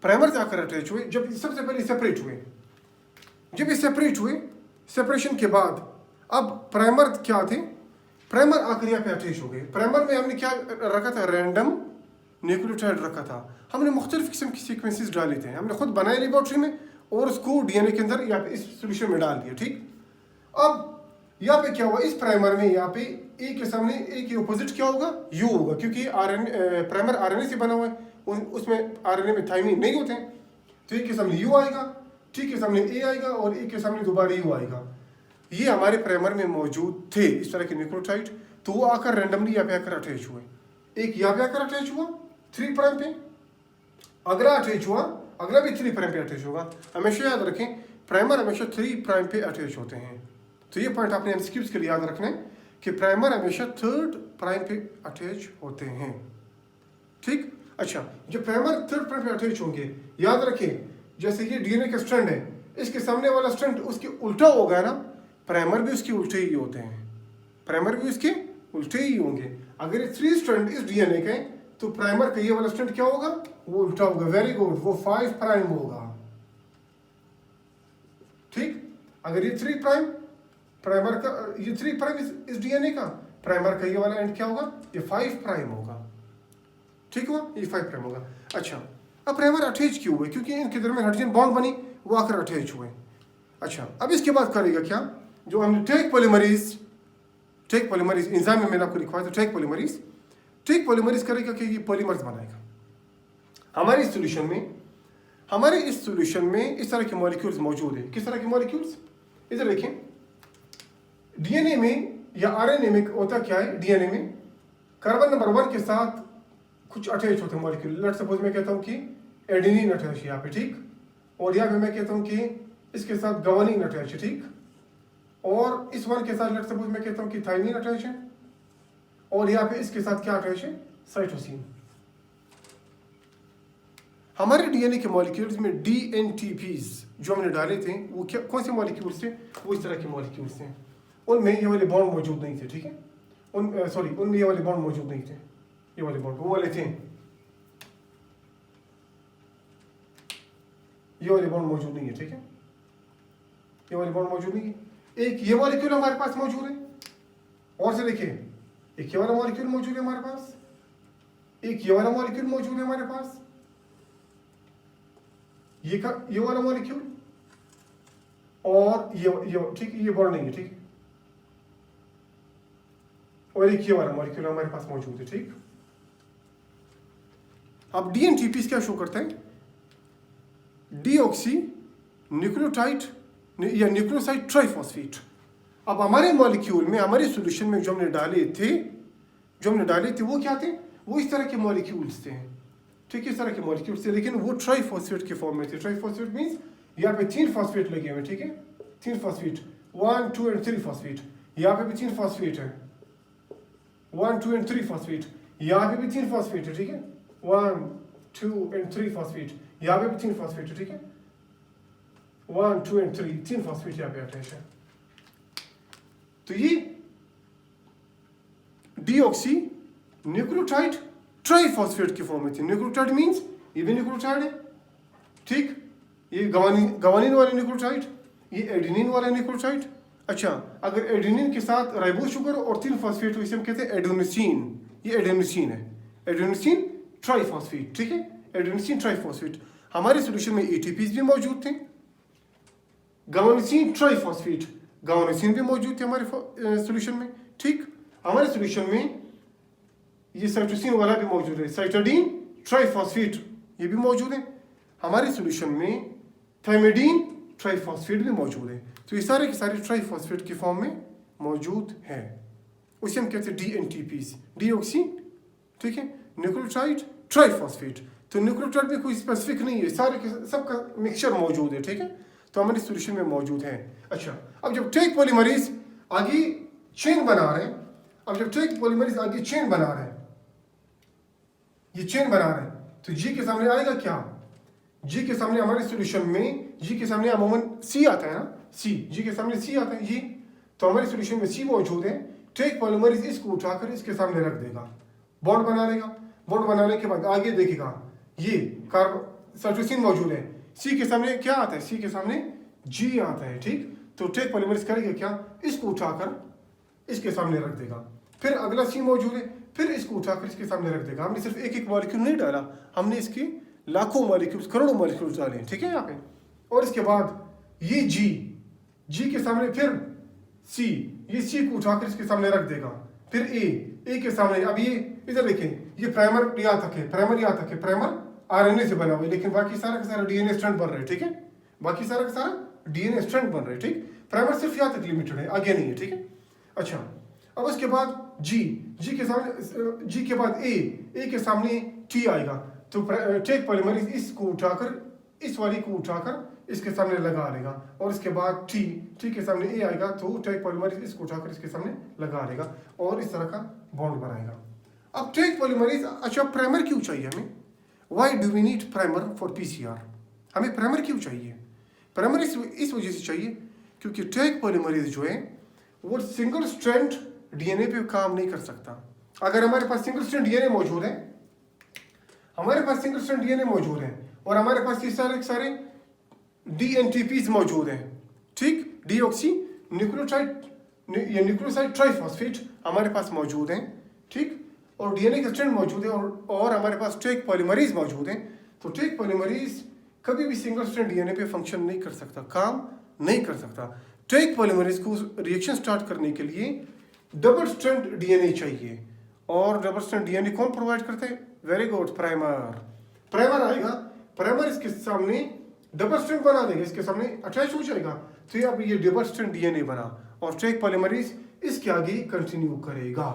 प्राइमर जाकर अटैच हुए, जब सबसे पहले सेपरेट हुए, जब ये सेपरेट हुए सेपरेशन के बाद अब प्राइमर क्या थे, प्राइमर आखिर यहाँ पे अटैच हो गए। प्राइमर में हमने क्या रखा था, रैंडम न्यूक्लियोटाइड रखा था। हमने मुख्तलिफ किस्म की सीक्वेंसेस डाले थे, हमने खुद बनाए लेबॉर्ट्री में और उसको डीएनए के अंदर यहाँ पे इस सोल्यूशन में डाल दिया। ठीक, अब यहाँ पे क्या हुआ, इस प्राइमर में यहाँ पे ए के सामने ए के ऑपोजिट क्या होगा, यू होगा, क्योंकि प्राइमर आरएनए से बना हुआ है, उसमें आरएनए में थाइमिन नहीं होते हैं। तो ए के सामने यू आएगा, टी के सामने ए आएगा और ए के सामने दोबारा यू आएगा। ये हमारे प्राइमर में मौजूद थे इस तरह के न्यूक्लियोटाइड। तो वो आकर रैंडमली यहाँ पे आकर अटैच हुए। एक यहाँ पे आकर अटैच हुआ 3 प्राइम पे, अगला अटैच हुआ, अगला भी 3 प्राइम पे अटैच होगा। हमेशा याद रखें प्राइमर हमेशा 3 प्राइम पे अटैच होते हैं। तो ये पॉइंट आपने एमसीक्यूज के लिए याद रखना है कि प्राइमर हमेशा 3rd प्राइम पे अटैच होते हैं। ठीक, अच्छा, जब प्राइमर 3rd प्राइम पे अटैच होंगे, याद रखें जैसे ये डीएनए का स्ट्रैंड है, इसके सामने वाला स्ट्रैंड उसके उल्टा होगा ना, प्राइमर भी उसके उल्टे ही होते हैं, प्राइमर भी उसके उल्टे ही होंगे। अगर ये 3 स्ट्रैंड इस डीएनए के तो प्राइमर का ये वाला स्ट्रैंड क्या होगा, वो उल्टा होगा। वेरी गुड, वो 5 प्राइम होगा। ठीक, अगर ये 3 प्राइम प्राइमर का, ये 3 प्राइम इस डीएनए का, प्राइमर का ये वाला एंड क्या होगा, ये 5 प्राइम होगा। ठीक हुआ, ये 5 प्राइम होगा। अच्छा, अब प्राइमर अटैच क्यों हुए, क्योंकि इनके दरमियान हाइड्रोजन बॉन्ड बनी, वो आकर अटैच हुए। अच्छा, अब इसके बाद करेगा क्या, जो हमने टेक पॉलीमरेज एंजाइम में मैंने आपको लिखवाया था, टेक पॉलीमरेज करेगा कि ये पॉलीमर्स बनाएगा। हमारे इस सॉल्यूशन में इस तरह के मॉलिक्यूल्स मौजूद है। किस तरह के मॉलिक्यूल्स, इधर देखें, डीएनए में या आरएनए में होता क्या है, डीएनए में कार्बन नंबर 1 के साथ कुछ अटैच होते हैं मॉलिक्यूल। लेट्स सपोज मैं कहता हूँ कि एडेनिन अटैच है यहाँ पे, ठीक, और यहाँ पे मैं कहता हूँ कि इसके साथ गवानीन अटैच है, ठीक, और इस 1 के साथ लेट्स सपोज मैं कहता हूँ कि थाइमिन अटैच है, और यहाँ पे इसके साथ क्या अटैच है, साइटोसिन। हमारे डीएनए के मॉलिक्यूल्स में डीएनटीपीज जो हमने डाले थे वो क्या, कौन से मॉलिक्यूल्स थे, वो इस तरह के मॉलिक्यूल्स थे। उनमें ये वाले बॉन्ड मौजूद नहीं थे, ठीक है, उनमें ये वाले बॉन्ड मौजूद नहीं थे, ये वाले बॉन्ड वो वाले थे, ये वाले बॉन्ड मौजूद नहीं है, ठीक है, ये वाले बॉन्ड मौजूद नहीं है। एक ये मॉलिक्यूल हमारे पास मौजूद है, और से देखिए एक ये वाला मॉलिक्यूल मौजूद है हमारे पास, एक ये वाला मॉलिक्यूल मौजूद है हमारे पास, ये वाला मॉलिक्यूल, और ये ठीक, ये बॉन्ड नहीं है, ठीक, और एक ये वाला मॉलिक्यूल हमारे पास मौजूद है, ठीक। अब डीएनटीपी क्या शो करता है, डीऑक्सी न्यूक्लियोटाइड या न्यूक्लियोसाइड ट्राइफॉस्फेट। अब हमारे मॉलिक्यूल में, हमारे सॉल्यूशन में जो हमने डाले थे वो क्या थे, वो इस तरह के मॉलिक्यूल्स थे, ठीक है, इस तरह के मॉलिक्यूल्स थे, लेकिन वो ट्राइफॉस्फेट के फॉर्म में थे। ट्राइफॉस्फेट मींस यहाँ पे 3 फॉस्फेट लगे हुए, ठीक है, 3 फॉस्फेट, 1, 2 एंड 3 फॉस्फेट। यहाँ पे भी 3 फॉस्फेट है, 1, 2 एंड 3 फॉस्फेट। यहाँ पे भी 3 फॉस्फेट है, ठीक है, 1, 2 एंड 3 फॉस्फेट। यहाँ पे भी 3 फॉस्फेट है, ठीक है, 1, 2 एंड 3 फॉस्फेट यहाँ पे अटैच है। तो ये डीऑक्सी न्यूक्लियोटाइड ट्राइफॉस्फेट के फॉर्म में थे। न्यूक्लियोटाइड मींस ये भी न्यूक्लियोटाइड है, ठीक, ये गवानीन वाले न्यूक्लियोटाइड, ये एडेनिन वाला न्यूक्लियोटाइड। अच्छा, अगर एडेनिन के साथ राइबोस शुगर और 3 फॉस्फेट, इसे हम कहते हैं एडेनोसिन। ये एडेनोसिन है, एडेनोसिन ट्राइफॉस्फेट, ठीक है, एडेनोसिन ट्राइफॉस्फेट। हमारे सॉल्यूशन में एटीपीज भी मौजूद थे, गावानिसिन ट्राइफॉस्फेट, गावानिसिन भी मौजूद थे हमारे सॉल्यूशन में, ठीक। हमारे सॉल्यूशन में ये साइटोसिन वाला भी मौजूद है, साइटोडीन ट्राइफॉस्फेट ये भी मौजूद है। हमारे सॉल्यूशन में थाइमिडीन ट्राइफॉस्फेट भी मौजूद है। तो ये सारे के सारे ट्राइफॉस्फेट के फॉर्म में मौजूद है, उसे हम कहते हैं डीएनटीपीज, डीऑक्सी, ठीक है, न्यूक्लियोटाइड ट्राइफॉस्फेट। तो न्यूक्लियोटाइड में कोई स्पेसिफिक नहीं है, सारे के सबका मिक्सचर मौजूद है, ठीक है, तो हमारे सॉल्यूशन में मौजूद है। अच्छा, अब जब टेक पॉलीमरेज आगे चेन बना रहे हैं, अब जब टेक पॉलीमरेज आगे चेन बना रहे हैं, ये चेन बना रहे हैं, तो जी के सामने आएगा क्या, जी के सामने हमारे सॉल्यूशन में, जी के सामने अमूमन सी आता है ना, सी, जी के सामने सी आता है, ये तो हमारे सॉल्यूशन में सी मौजूद है। टेक पॉलीमरेज इसको उठाकर इसके सामने रख देगा, बॉन्ड बना लेगा, बॉन्ड बनाने के बाद आगे देखेगा ये साइटोसिन मौजूद है, सी के सामने क्या आता है, सी के सामने जी आता है, ठीक। तो टेक पॉलीमरेज करेगा क्या, इसको उठाकर इसके सामने रख देगा। फिर अगला सी मौजूद है, फिर इसको उठाकर इसके सामने रख देगा। हमने सिर्फ एक एक मॉलिक्यूल नहीं डाला, हमने इसके लाखों मॉलिक्यूल्स, करोड़ों मॉलिक्यूल्स डाले, ठीक है यहाँ पे। और इसके बाद ये जी के सामने फिर सी, ये सी को उठाकर इसके सामने रख देगा। फिर ए के सामने, अब ये इधर देखें, ये प्राइमर यहाँ तक है, प्राइमर आरएनए से बना हुआ है, लेकिन बाकी सारा का सारा डीएनए स्ट्रैंड बन रहा है, ठीक है। बाकी सारा का सारा डीएनए स्ट्रैंड बन रहा है, ठीक। प्राइमर सिर्फ यहाँ तक लिमिटेड है, आगे नहीं है, ठीक है। अच्छा, अब उसके बाद जी के सामने, जी के बाद ए के सामने टी आएगा, तो टेक पॉलीमरेज इसको उठाकर, इस वाली को उठाकर इसके सामने लगा लेगा। और इसके बाद टी के सामने ए आएगा, तो टेक पॉलीमरेज इसको उठाकर इसके सामने लगा लेगा और इस तरह का बॉन्ड बनाएगा। अब टेक पॉलीमरेज, अच्छा प्राइमर क्यों चाहिए हमें, why do we need primer for PCR, हमें प्राइमर क्यों चाहिए। प्राइमर इस वजह से चाहिए क्योंकि टेक पॉलीमरेज जो है वो सिंगल स्ट्रैंड डीएनए पे काम नहीं कर सकता। अगर हमारे पास सिंगल स्ट्रैंड डीएनए मौजूद है, और हमारे पास ये सारे डीएनटीपीज मौजूद हैं, ठीक, डीऑक्सी न्यूक्लियोसाइड ट्राइफॉस्फेट हमारे पास मौजूद हैं, ठीक, और डीएनए का स्ट्रैंड मौजूद है, और हमारे पास टेक पॉलीमरेज मौजूद है। तो टेक पॉलीमरेज कभी भी सिंगल स्ट्रैंड डीएनए पे फंक्शन नहीं कर सकता, काम नहीं कर सकता। टेक पॉलीमरेज को रिएक्शन स्टार्ट करने के लिए डबल स्ट्रैंड डीएनए चाहिए, और डबल स्ट्रैंड डीएनए कौन प्रोवाइड करते हैं, वेरी गुड, प्राइमर आएगा, प्राइमर इसके सामने डबल स्ट्रैंड बना देगा, इसके सामने अटैच हो जाएगा, तो अब ये डबल स्ट्रैंड डीएनए बना और टेक पॉलीमरेज इसके आगे कंटिन्यू करेगा।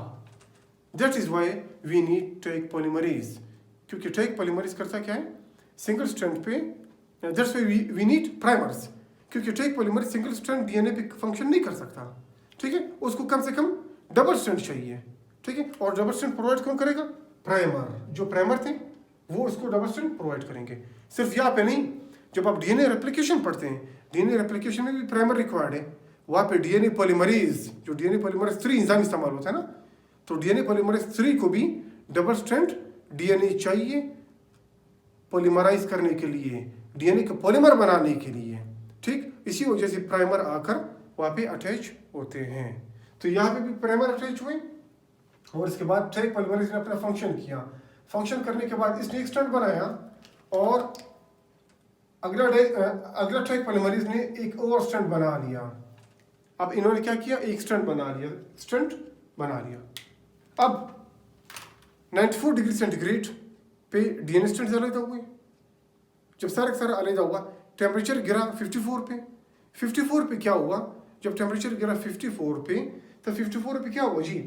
That is why we need Taq polymerase, क्योंकि टेक पॉलीमरेज करता क्या है, सिंगल स्ट्रैंड पे, that's why we need primers, क्योंकि Taq polymerase single strand DNA पे फंक्शन नहीं कर सकता, ठीक है, उसको कम से कम डबल स्ट्रैंड चाहिए, ठीक है। और डबल स्ट्रैंड प्रोवाइड कौन करेगा, प्राइमर, जो प्राइमर थे वो इसको डबल स्ट्रैंड प्रोवाइड करेंगे। सिर्फ यहाँ पे नहीं, जब आप डीएनए रेप्लिकेशन पढ़ते हैं, डीएनए रेप्लिकेशन में भी प्राइमर रिक्वायर्ड है, वहाँ पे डीएनए पॉलीमरेज, जो डीएनए पॉलीमरेज 3 एंजाइम इस्तेमाल होता है ना, तो डीएनए पॉलीमरेज 3 को भी डबल स्ट्रैंड डीएनए चाहिए पॉलीमराइज करने के लिए, डीएनए का पॉलीमर बनाने के लिए, ठीक। इसी वजह से प्राइमर आकर वहाँ पे अटैच होते हैं। तो यहाँ पे भी प्राइमर अटैच हुए, और इसके बाद टेक पॉलीमरेज ने अपना फंक्शन किया, फंक्शन करने के बाद इसने एक स्ट्रैंड बनाया, और अगला टेक पॉलीमरेज ने एक और स्ट्रैंड बना लिया। अब इन्होंने क्या किया, एक स्ट्रैंड बना लिया। अब 94 डिग्री सेंटीग्रेड पे डीएनए स्ट्रैंड अलग हुए, जब सारा अलग हुआ, टेम्परेचर गिरा 54 पे। 54 पे क्या हुआ, जब टेम्परेचर गिरा 54 पे, तो 54 पे क्या हुआ जी,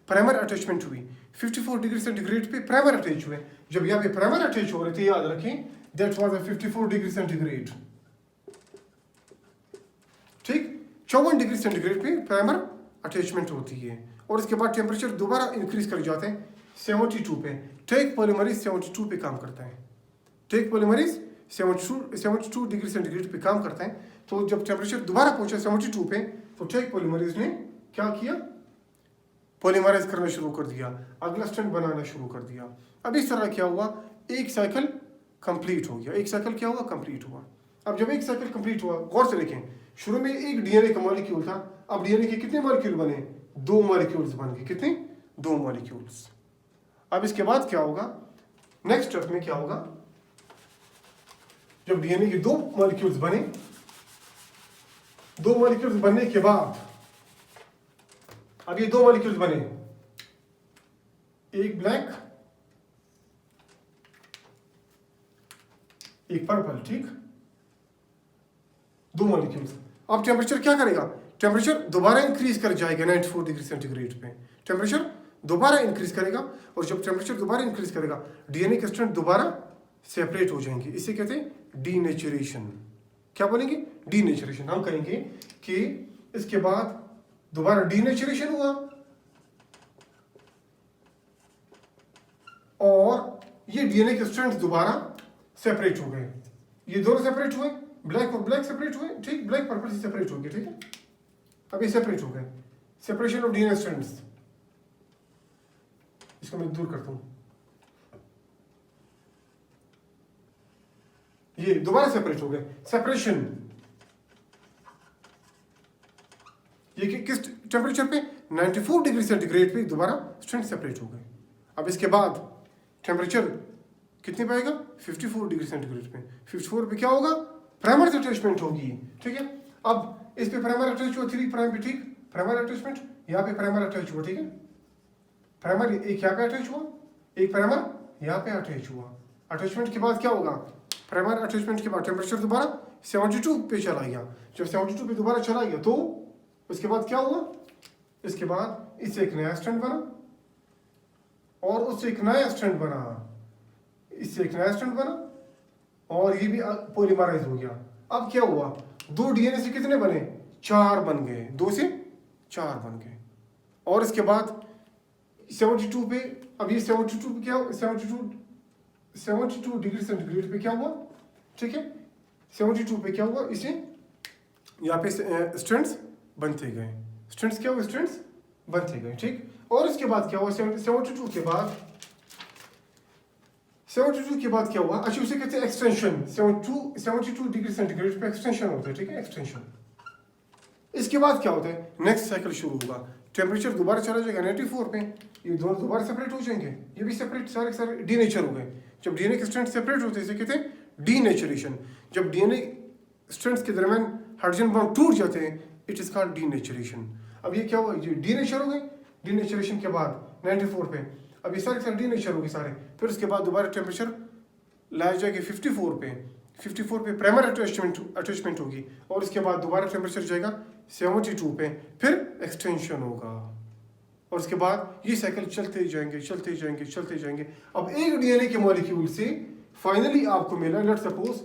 प्राइमर अटैचमेंट हुई। 54 डिग्री सेंटीग्रेड पे प्राइमर अटैच हुए। जब यहाँ पे प्राइमर अटैच हो रहे थे, याद रखें, दैट वाज 54 डिग्री सेंटीग्रेड, ठीक। 54 डिग्री सेंटीग्रेड पे प्राइमर अटैचमेंट होती है, और इसके बाद टेम्परेचर दोबारा इंक्रीज कर जाते हैं 72 पे। टेक पॉलीमरेज 72 पे काम करता है, टेक पॉलीमरेज 72 डिग्री सेंटीग्रेड पे काम करता है। तो जब टेम्परेचर दोबारा पहुंचा 72 पे, तो टेक पॉलीमरेज ने क्या किया, पॉलीमराइज करना शुरू कर दिया, अगला स्ट्रैंड बनाना शुरू कर दिया। अब इस तरह क्या हुआ, एक साइकिल कंप्लीट हो गया, एक साइकिल क्या हुआ, कंप्लीट हुआ। अब जब एक साइकिल कंप्लीट हुआ, गौर से देखें, शुरू में एक डीएनए का मॉलिक्यूल था, अब डीएनए के कितने मॉलिक्यूल बने, 2 मॉलिक्यूल्स बन गए, कितने, 2 मॉलिक्यूल्स। अब इसके बाद क्या होगा, नेक्स्ट स्टेप में क्या होगा, जब डीएनए के 2 मॉलिक्यूल्स बने, 2 मॉलिक्यूल्स बनने के बाद, अब ये 2 मॉलिक्यूल्स बने, एक ब्लैक एक पर्पल, ठीक, 2 मॉलिक्यूल्स। अब टेम्परेचर क्या करेगा, टेम्परेचर दोबारा इंक्रीज कर जाएगा 94 डिग्री सेंटीग्रेड पे, टेम्परेचर दोबारा इंक्रीज करेगा, और जब टेम्परेचर दोबारा इंक्रीज करेगा, डीएनए के स्ट्रैंड दोबारा सेपरेट हो जाएंगे, इसे कहते हैं डीनेचुरेशन। क्या बोलेंगे, डीनेचुरेशन। हम कहेंगे कि इसके बाद दोबारा डीनेचुरेशन हुआ, और ये डीएनए के स्ट्रैंड्स दोबारा सेपरेट हो गए, ये दोनों सेपरेट हुए, ब्लैक और ब्लैक सेपरेट हुए, ठीक, ब्लैक पर्पल से सेपरेट हो गए, ठीक है। अब ये सेपरेट हो गए, सेपरेशन ऑफ डीएनए स्ट्रैंड्स, इसको मैं दूर करता हूं, ये दोबारा सेपरेट हो गए, सेपरेशन। ये किस टेम्परेचर पे 94 डिग्री सेंटीग्रेड पे दोबारा स्ट्रैंड सेपरेट हो गए। अब इसके बाद टेम्परेचर कितने पे आएगा 54 डिग्री सेंटीग्रेड पे। 54 पे क्या होगा प्राइमर अटैचमेंट होगी, ठीक है। अब इस पे प्राइमर अटैच हुआ 3 प्राइम पे, ठीक, प्राइमर अटैचमेंट, यहाँ पे प्राइमर अटैच हुआ, ठीक है। प्राइमर एक यहाँ पे अटैच हुआ, एक प्राइमर यहाँ पे अटैच हुआ। अटैचमेंट के बाद क्या होगा, प्राइमर अटैचमेंट के बाद टेम्परेचर दोबारा 72 पे चला गया। जब 72 पे दोबारा चला गया तो उसके बाद क्या हुआ, इसके बाद इससे एक नया स्ट्रैंड बना और उससे एक नया स्ट्रैंड बना, इससे एक नया स्ट्रैंड बना और ये भी पॉलीमराइज हो गया। अब क्या हुआ, 2 डीएनए से कितने बने, 4 बन गए, 2 से 4 बन गए। और इसके बाद 72 पे, अब ये 72 पे क्या, 72 डिग्री सेंटीग्रेड पे क्या हुआ, ठीक है। 72 पे क्या हुआ, इसे यहाँ पे स्ट्रैंड्स बनते गए, स्ट्रैंड्स क्या हुआ, स्ट्रैंड्स बनते गए, ठीक। और इसके बाद क्या हुआ, 72 के बाद 72 के बाद क्या हुआ, अच्छा उसे कहते हैं एक्सटेंशन। 72 डिग्री सेंटीग्रेड पे एक्सटेंशन होता है, ठीक है, एक्सटेंशन। इसके बाद क्या होता है, नेक्स्ट साइकिल शुरू होगा, टेम्परेचर दोबारा चला जाएगा 94 पे, ये दोनों दोबारा सेपरेट हो जाएंगे, ये भी सेपरेट, सारे डीनेचर हो गए। जब डीएनए के स्ट्रैंड सेपरेट होते हैं इसे कहते हैं डीनेचरेशन। जब डीएनए स्ट्रैंड्स के दरमियान हाइड्रोजन बॉन्ड टूट जाते हैं इट इज कॉल्ड डीनेचरेशन। अब ये क्या हुआ, ये डीनेचर हो गए। डीनेचरेशन के बाद 94 पे, अब ये सारे डीनेचर हो गए सारे। फिर उसके बाद दोबारा टेम्परेचर लाया जाएगा 54 पे, 54 पे प्राइमर अटैचमेंट होगी और उसके बाद दोबारा टेम्परेचर जाएगा 72 पे, फिर एक्सटेंशन होगा और उसके बाद ये साइकिल चलते जाएंगे चलते जाएंगे चलते जाएंगे। अब एक डीएनए के मॉलिक्यूल से फाइनली आपको मिला, let's suppose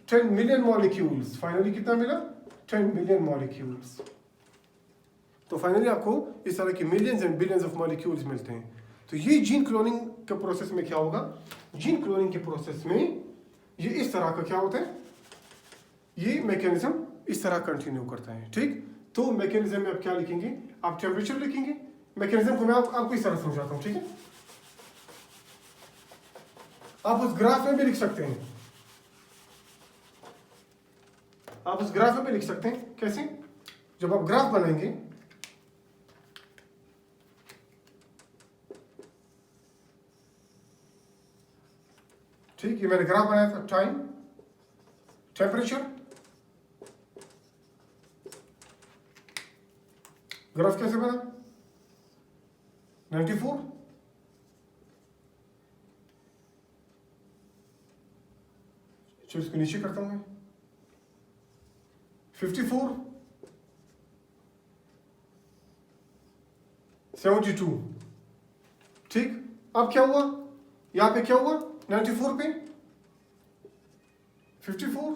10 million molecules. Finally कितना मिला, 10 मिलियन मॉलिक्यूल्स। तो फाइनली आपको इस तरह के millions and billions of molecules मिलते हैं। तो ये जीन क्लोनिंग के प्रोसेस में क्या होगा, जीन क्लोनिंग के प्रोसेस में ये इस तरह का क्या होता है, ये मैकेनिज्म इस तरह कंटिन्यू करता है, ठीक। तो मैकेनिज्म में आप क्या लिखेंगे, आप टेम्परेचर लिखेंगे। मैकेनिज्म को मैं आपको इस तरह समझाता हूं, ठीक है। आप उस ग्राफ में भी लिख सकते हैं, आप उस ग्राफ में भी लिख सकते हैं। कैसे, जब आप ग्राफ बनाएंगे ठीक, ये मैंने ग्राफ बनाया था, टाइम, टेम्परेचर, ग्राफ कैसे बना 94, चलो इसको नीचे करता हूं मैं, 54, 72, ठीक। अब क्या हुआ, यहां पे क्या हुआ, 94 पे 54,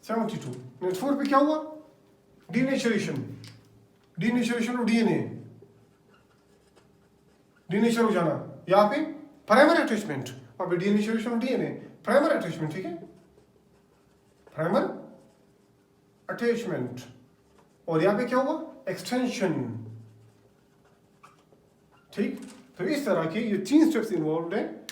72, 94 पे क्या हुआ, denaturation, denaturation of DNA, denature हो जाना। यहां पे प्राइमर अटैचमेंट और denaturation of DNA, primer attachment, ठीक है, प्राइमर अटैचमेंट। और यहां पे क्या हुआ, एक्सटेंशन, ठीक। तो इस तरह के ये 3 स्टेप्स इन्वॉल्व हैं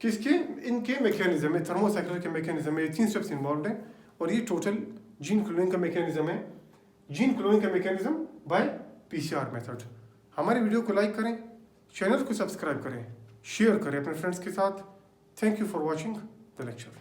किसके, इनके मैकेनिज्म में, थर्मोसाइकिल के मैकेनिज्म में ये 3 स्टेप्स इन्वॉल्व हैं। और ये टोटल जीन क्लोनिंग का मैकेनिज्म है, जीन क्लोनिंग का मैकेनिज्म बाय पीसीआर मेथड। हमारे वीडियो को लाइक करें, चैनल को सब्सक्राइब करें, शेयर करें अपने फ्रेंड्स के साथ। Thank you for watching the lecture.